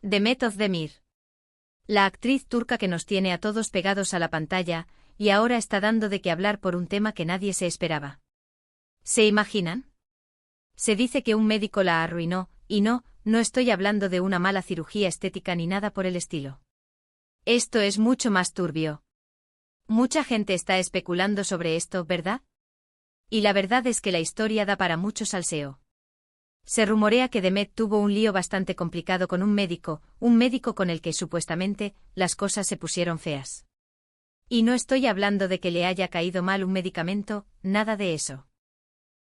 Demet Özdemir. La actriz turca que nos tiene a todos pegados a la pantalla, y ahora está dando de qué hablar por un tema que nadie se esperaba. ¿Se imaginan? Se dice que un médico la arruinó, y no estoy hablando de una mala cirugía estética ni nada por el estilo. Esto es mucho más turbio. Mucha gente está especulando sobre esto, ¿verdad? Y la verdad es que la historia da para mucho salseo. Se rumorea que Demet tuvo un lío bastante complicado con un médico con el que supuestamente las cosas se pusieron feas. Y no estoy hablando de que le haya caído mal un medicamento, nada de eso.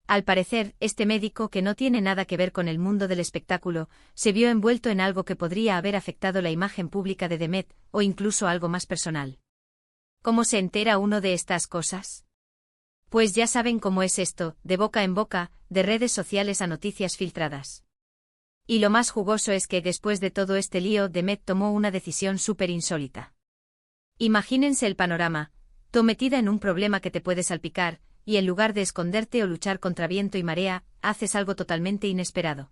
Al parecer, este médico, que no tiene nada que ver con el mundo del espectáculo, se vio envuelto en algo que podría haber afectado la imagen pública de Demet, o incluso algo más personal. ¿Cómo se entera uno de estas cosas? Pues ya saben cómo es esto, de boca en boca, de redes sociales a noticias filtradas. Y lo más jugoso es que después de todo este lío, Demet tomó una decisión súper insólita. Imagínense el panorama: tú metida en un problema que te puede salpicar, y en lugar de esconderte o luchar contra viento y marea, haces algo totalmente inesperado.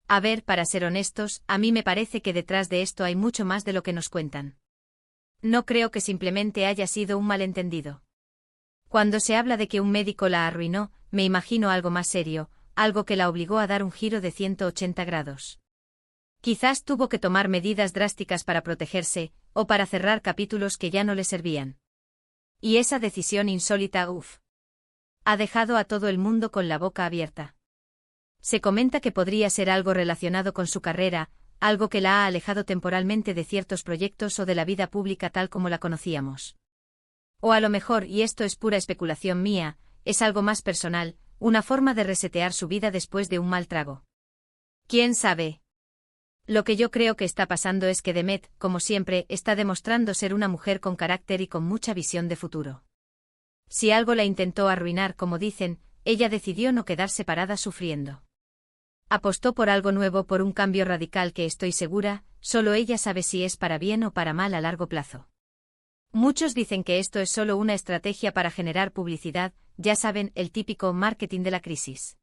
A ver, para ser honestos, a mí me parece que detrás de esto hay mucho más de lo que nos cuentan. No creo que simplemente haya sido un malentendido. Cuando se habla de que un médico la arruinó, me imagino algo más serio, algo que la obligó a dar un giro de 180 grados. Quizás tuvo que tomar medidas drásticas para protegerse, o para cerrar capítulos que ya no le servían. Y esa decisión insólita, ha dejado a todo el mundo con la boca abierta. Se comenta que podría ser algo relacionado con su carrera, algo que la ha alejado temporalmente de ciertos proyectos o de la vida pública tal como la conocíamos. O a lo mejor, y esto es pura especulación mía, es algo más personal, una forma de resetear su vida después de un mal trago. ¿Quién sabe? Lo que yo creo que está pasando es que Demet, como siempre, está demostrando ser una mujer con carácter y con mucha visión de futuro. Si algo la intentó arruinar, como dicen, ella decidió no quedarse parada sufriendo. Apostó por algo nuevo, por un cambio radical que estoy segura, solo ella sabe si es para bien o para mal a largo plazo. Muchos dicen que esto es solo una estrategia para generar publicidad, ya saben, el típico marketing de la crisis.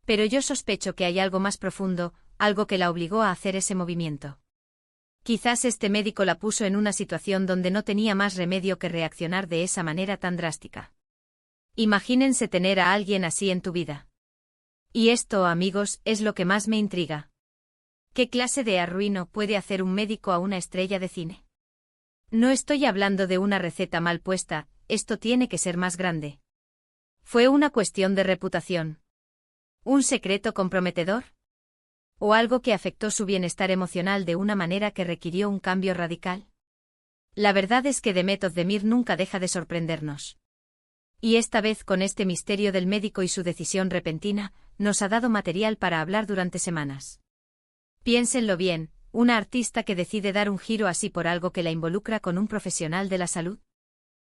Pero yo sospecho que hay algo más profundo, algo que la obligó a hacer ese movimiento. Quizás este médico la puso en una situación donde no tenía más remedio que reaccionar de esa manera tan drástica. Imagínense tener a alguien así en tu vida. Y esto, amigos, es lo que más me intriga. ¿Qué clase de arruino puede hacer un médico a una estrella de cine? No estoy hablando de una receta mal puesta, esto tiene que ser más grande. ¿Fue una cuestión de reputación? ¿Un secreto comprometedor? ¿O algo que afectó su bienestar emocional de una manera que requirió un cambio radical? La verdad es que Demet Özdemir nunca deja de sorprendernos. Y esta vez, con este misterio del médico y su decisión repentina, nos ha dado material para hablar durante semanas. Piénsenlo bien. ¿Una artista que decide dar un giro así por algo que la involucra con un profesional de la salud?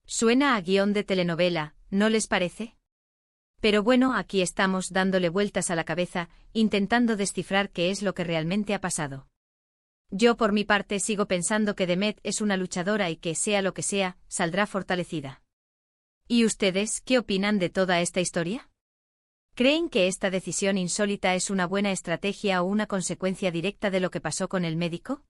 Suena a guión de telenovela, ¿no les parece? Pero bueno, aquí estamos dándole vueltas a la cabeza, intentando descifrar qué es lo que realmente ha pasado. Yo por mi parte sigo pensando que Demet es una luchadora y que, sea lo que sea, saldrá fortalecida. ¿Y ustedes, qué opinan de toda esta historia? ¿Creen que esta decisión insólita es una buena estrategia o una consecuencia directa de lo que pasó con el médico?